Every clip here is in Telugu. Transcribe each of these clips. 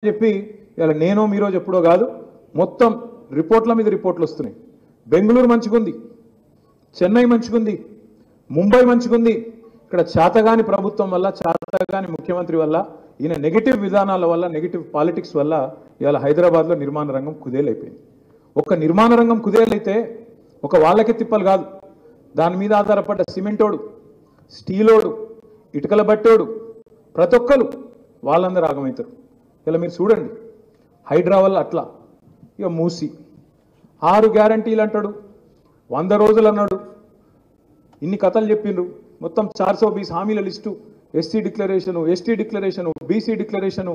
చెప్పి ఇలా నేను మీరోజు ఎప్పుడో కాదు మొత్తం రిపోర్ట్ల మీద రిపోర్ట్లు వస్తున్నాయి. బెంగళూరు మంచిగుంది, చెన్నై మంచిగుంది, ముంబై మంచిగుంది. ఇక్కడ చేతగాని ప్రభుత్వం వల్ల, చేతగాని ముఖ్యమంత్రి వల్ల, ఈయన నెగిటివ్ విధానాల వల్ల, నెగిటివ్ పాలిటిక్స్ వల్ల ఇవాళ హైదరాబాద్లో నిర్మాణ రంగం కుదేలైపోయింది. ఒక్క నిర్మాణ రంగం కుదేలైతే ఒక వాళ్ళకే తిప్పలు కాదు, దాని మీద ఆధారపడ్డ సిమెంటోడు, స్టీలోడు, ఇటుకల బట్టోడు, ప్రతి ఒక్కరు వాళ్ళందరూ ఆగమవుతారు. ఇలా మీరు చూడండి, హైడ్రా వల్ల అట్లా. ఇక మూసి 6 గ్యారంటీలు అంటాడు, 100 రోజులు అన్నాడు, ఇన్ని కథలు చెప్పిండ్రు. మొత్తం 420 హామీల list, SC declaration, ST declaration, BC declaration,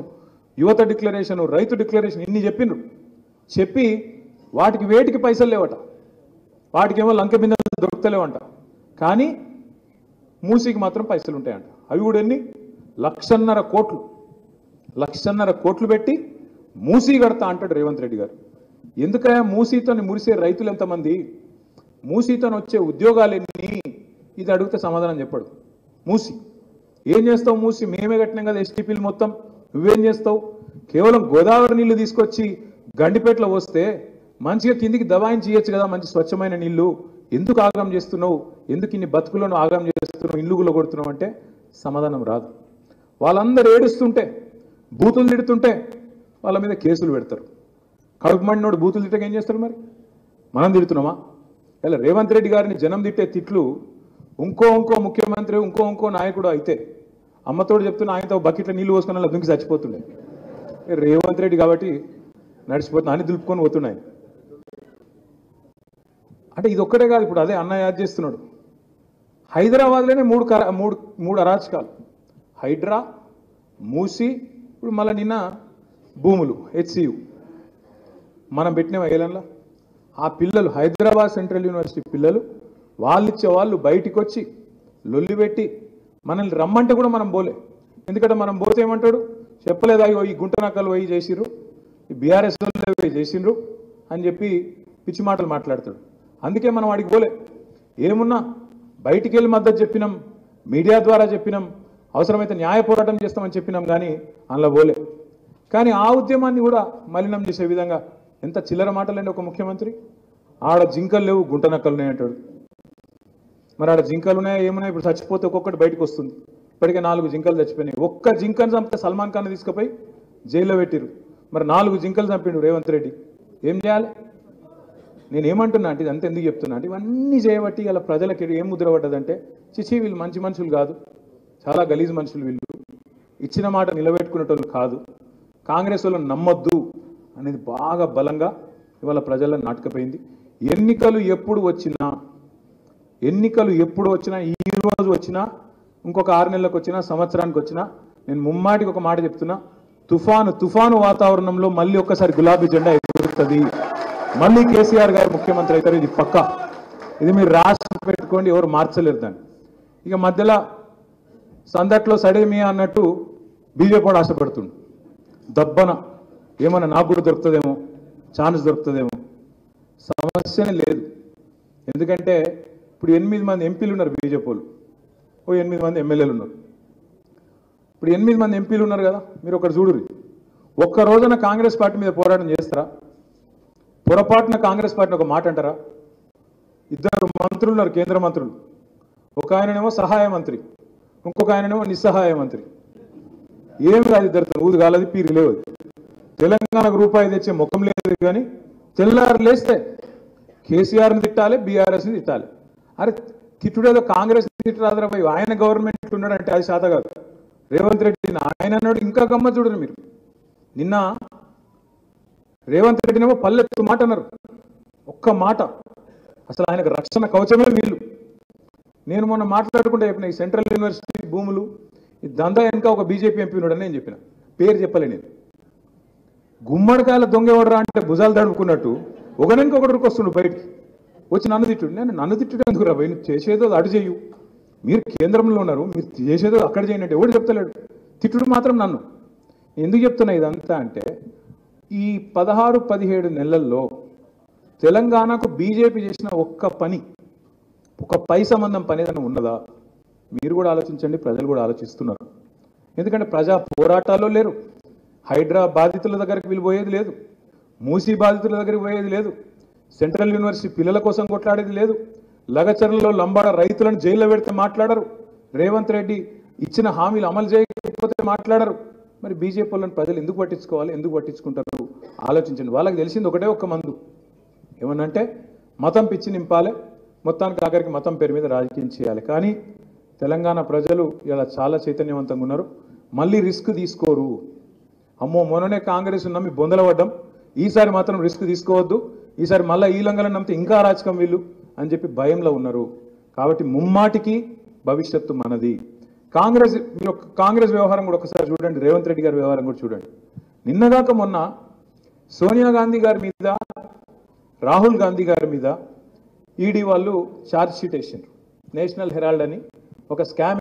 యువత డిక్లరేషను, రైతు డిక్లరేషన్, ఇన్ని చెప్పిండ్రు. చెప్పి వాటికి వేటికి పైసలు లేవట, వాటికేమో లంక బిందెలు దొరుకుతలేవంట. కానీ మూసీకి మాత్రం పైసలు ఉంటాయంట. అవి కూడా ఎన్ని? 1,50,000 కోట్లు పెట్టి మూసీ కడతా అంటాడు రేవంత్ రెడ్డి గారు. ఎందుకయా మూసీతో మురిసే రైతులు ఎంతమంది, మూసీతో వచ్చే ఉద్యోగాలు ఎన్ని, ఇది అడిగితే సమాధానం చెప్పాడు. మూసి ఏం చేస్తావు? మూసి మేమే కట్టినాం కదా ఎస్టీపీలు మొత్తం, నువ్వేం చేస్తావు? కేవలం గోదావరి నీళ్లు తీసుకొచ్చి గండిపేటలో వస్తే మంచిగా కిందికి దబాయించి ఇయ్యచ్చు కదా మంచి స్వచ్ఛమైన నీళ్లు, ఎందుకు ఆగం చేస్తున్నావు, ఎందుకు ఇన్ని బతుకులను ఆగం చేస్తున్నావు, ఇల్లుగులో కొడుతున్నావు అంటే సమాధానం రాదు. వాళ్ళందరూ ఏడుస్తుంటే, బూతులు తిడుతుంటే వాళ్ళ మీద కేసులు పెడతారు. కడుపు మండినోడు బూతులు తిట్టక ఏం చేస్తారు? మరి మనం తిడుతున్నామా? ఇలా రేవంత్ రెడ్డి గారిని జనం తిట్టే తిట్లు ఇంకో ముఖ్యమంత్రి, ఇంకో నాయకుడు అయితే అమ్మతోడు చెప్తున్న ఆయనతో బకెట్లో నీళ్లు పోసుకుని అలా దుంకి చచ్చిపోతుండే. రేవంత్ రెడ్డి కాబట్టి నడిచిపోతున్నా అని దులుపుకొని పోతున్నాయి. అంటే ఇది ఒక్కటే కాదు, ఇప్పుడు అదే అన్న యాద్ చేస్తున్నాడు. హైదరాబాద్లోనే మూడు అరాచకాలు, హైడ్రా, మూసి, ఇప్పుడు మళ్ళీ నిన్న భూములు, హెచ్సియు మనం పెట్టిన ఏలన్లా. ఆ పిల్లలు హైదరాబాద్ సెంట్రల్ యూనివర్సిటీ పిల్లలు వాళ్ళిచ్చే వాళ్ళు బయటికి వచ్చి లొల్లి పెట్టి మనల్ని రమ్మంటే కూడా మనం పోలే. ఎందుకంటే మనం పోతే ఏమంటాడు, చెప్పలేదా ఈ గుంటనక్కలు పోయి చేసిర్రు, ఈ బీఆర్ఎస్ పోయి చేసిండ్రు అని చెప్పి పిచ్చి మాటలు మాట్లాడతాడు. అందుకే మనం వాడికి పోలే. ఏమున్నా బయటికి వెళ్ళి మద్దతు చెప్పినాం, మీడియా ద్వారా చెప్పినాం, అవసరమైతే న్యాయ పోరాటం చేస్తామని చెప్పినాం, కానీ అందులో పోలే. కానీ ఆ ఉద్యమాన్ని కూడా మలినం చేసే విధంగా ఎంత చిల్లర మాటలండి ఒక ముఖ్యమంత్రి. ఆడ జింకలు లేవు, గుంటనక్కలు ఉన్నాయి అంటాడు. మరి ఆడ జింకలు ఉన్నాయా ఏమున్నాయి? ఇప్పుడు చచ్చిపోతే ఒక్కొక్కటి బయటకు వస్తుంది. ఇప్పటికే 4 జింకలు చచ్చిపోయినాయి. ఒక్క జింకను చంపితే సల్మాన్ ఖాన్ తీసుకుపోయి జైల్లో పెట్టిరు. మరి 4 జింకలు చంపిండు రేవంత్ రెడ్డి. ఏం చేయాలి? నేనేమంటున్నా అంటే ఇదంతా ఎందుకు చెప్తున్నా అంటే ఇవన్నీ చేయబట్టి ఇలా ప్రజలకి ఏం ముద్ర పడ్డదంటే, చిచి వీళ్ళు మంచి మనుషులు కాదు, చాలా గలీజ్ మనుషులు వీళ్ళు, ఇచ్చిన మాట నిలబెట్టుకునేటోళ్ళు కాదు, కాంగ్రెస్ వాళ్ళని నమ్మొద్దు అనేది బాగా బలంగా ఇవాళ ప్రజల్లో నాటకపోయింది. ఎన్నికలు ఎప్పుడు వచ్చినా, ఈ రోజు వచ్చినా, ఇంకొక 6 నెలలకు వచ్చినా, సంవత్సరానికి వచ్చినా, నేను ముమ్మాటికి ఒక మాట చెప్తున్నా, తుఫాను వాతావరణంలో మళ్ళీ ఒక్కసారి గులాబీ జెండా ఎగురుతుంది, మళ్ళీ కేసీఆర్ గారు ముఖ్యమంత్రి అవుతారు. ఇది పక్కా, ఇది మీరు రాసి పెట్టుకోండి, ఎవరు మార్చలేరు దాన్ని. ఇక మధ్యలో సందట్లో సడేమియా అన్నట్టు బీజేపీ కూడా ఆశపడుతుంది. దబ్బన ఏమన్నా నాకు కూడా దొరుకుతుందేమో, ఛాన్స్ దొరుకుతుందేమో. సమస్యనే లేదు. ఎందుకంటే ఇప్పుడు 8 మంది ఎంపీలు ఉన్నారు బీజేపీ వాళ్ళు, 8 మంది ఎమ్మెల్యేలు ఉన్నారు. ఇప్పుడు 8 మంది ఎంపీలు ఉన్నారు కదా, మీరు ఒకటి చూడుర్రి. ఒక్క రోజున కాంగ్రెస్ పార్టీ మీద పోరాటం చేస్తారా? పొరపాటున కాంగ్రెస్ పార్టీని ఒక మాట అంటారా? 2 మంత్రులు ఉన్నారు, కేంద్ర మంత్రులు. ఒక ఆయననేమో సహాయ మంత్రి, ఇంకొక ఆయననేమో నిస్సహాయ మంత్రి. ఏం కాదు, 2 ఊదు కాలది, పీరు లేవు. తెలంగాణకు రూపాయి తెచ్చే ముఖం లేదు. కానీ తెల్లారు లేస్తే కేసీఆర్ని తిట్టాలి, బీఆర్ఎస్ని తిట్టాలి. అరే తిట్టుడేదో కాంగ్రెస్ తిట్టరాదరా పోయి, ఆయన గవర్నమెంట్ ఉన్నాడంటే అది శాత కాదు. రేవంత్ రెడ్డిని ఆయన అన్నాడు. ఇంకా గమ్మ చూడరు మీరు, నిన్న రేవంత్ రెడ్డినేమో పల్లెత్తు మాట అన్నారు, ఒక్క మాట. అసలు ఆయనకు రక్షణ కవచమే వీళ్ళు. నేను మొన్న మాట్లాడుకుంటే చెప్పిన ఈ సెంట్రల్ యూనివర్సిటీ భూములు, ఈ దందా వెనుక ఒక బీజేపీ ఎంపీ ఉన్నాడని నేను చెప్పిన, పేరు చెప్పలే నేను. గుమ్మడికాయల దొంగ ఎవడరా అంటే భుజాలు తడుపుకున్నట్టు ఒకరికి వస్తుండు బయటికి వచ్చి నన్ను తిట్టుడు. నన్ను తిట్టుడు ఎందుకు రా భయ్, నువ్వు చేసేదో అడు చేయు, మీరు కేంద్రంలో ఉన్నారు, మీరు చేసేదో అక్కడ చేయండి అంటే ఎవడు చెప్తలేడు. తిట్టుడు మాత్రం నన్ను. ఎందుకు చెప్తున్నా ఇదంతా అంటే, ఈ 16-17 నెలల్లో తెలంగాణకు బీజేపీ చేసిన ఒక్క పని, ఒక పై సంబంధం పని ఏదైనా ఉన్నదా? మీరు కూడా ఆలోచించండి, ప్రజలు కూడా ఆలోచిస్తున్నారు. ఎందుకంటే ప్రజా పోరాటాల్లో లేరు, హైడ్రా బాధితుల దగ్గరికి వీళ్ళు పోయేది లేదు, మూసీ బాధితుల దగ్గరికి పోయేది లేదు, సెంట్రల్ యూనివర్సిటీ పిల్లల కోసం కొట్లాడేది లేదు, లగచర్లలో లంబాడ రైతులను జైల్లో పెడితే మాట్లాడరు, రేవంత్ రెడ్డి ఇచ్చిన హామీలు అమలు చేయకపోతే మాట్లాడరు. మరి బీజేపీ వాళ్ళని ప్రజలు ఎందుకు పట్టించుకోవాలి, ఎందుకు పట్టించుకుంటారు ఆలోచించండి. వాళ్ళకి తెలిసింది ఒకటే ఒక్క మందు, ఏమన్నంటే మతం పిచ్చి నింపాలి, మొత్తానికి ఆఖరికి మతం పేరు మీద రాజకీయం చేయాలి. కానీ తెలంగాణ ప్రజలు ఇలా చాలా చైతన్యవంతంగా ఉన్నారు, మళ్ళీ రిస్క్ తీసుకోరు. అమ్మో మొన్ననే కాంగ్రెస్ నమ్మి బొందల పడ్డం, ఈసారి మాత్రం రిస్క్ తీసుకోవద్దు, ఈసారి మళ్ళీ ఈ లంగలను నమ్మితే ఇంకా రాజకం వీళ్ళు అని చెప్పి భయంలో ఉన్నారు. కాబట్టి ముమ్మాటికి భవిష్యత్తు మనది. కాంగ్రెస్ వ్యవహారం కూడా ఒకసారి చూడండి, రేవంత్ రెడ్డి గారి వ్యవహారం కూడా చూడండి. నిన్నగాక మొన్న సోనియా గాంధీ గారి మీద, రాహుల్ గాంధీ గారి మీద ఈడీ వాళ్ళు ఛార్జ్ షీట్ వేసిండ్రు. నేషనల్ హెరాల్డ్ అని ఒక స్కామ్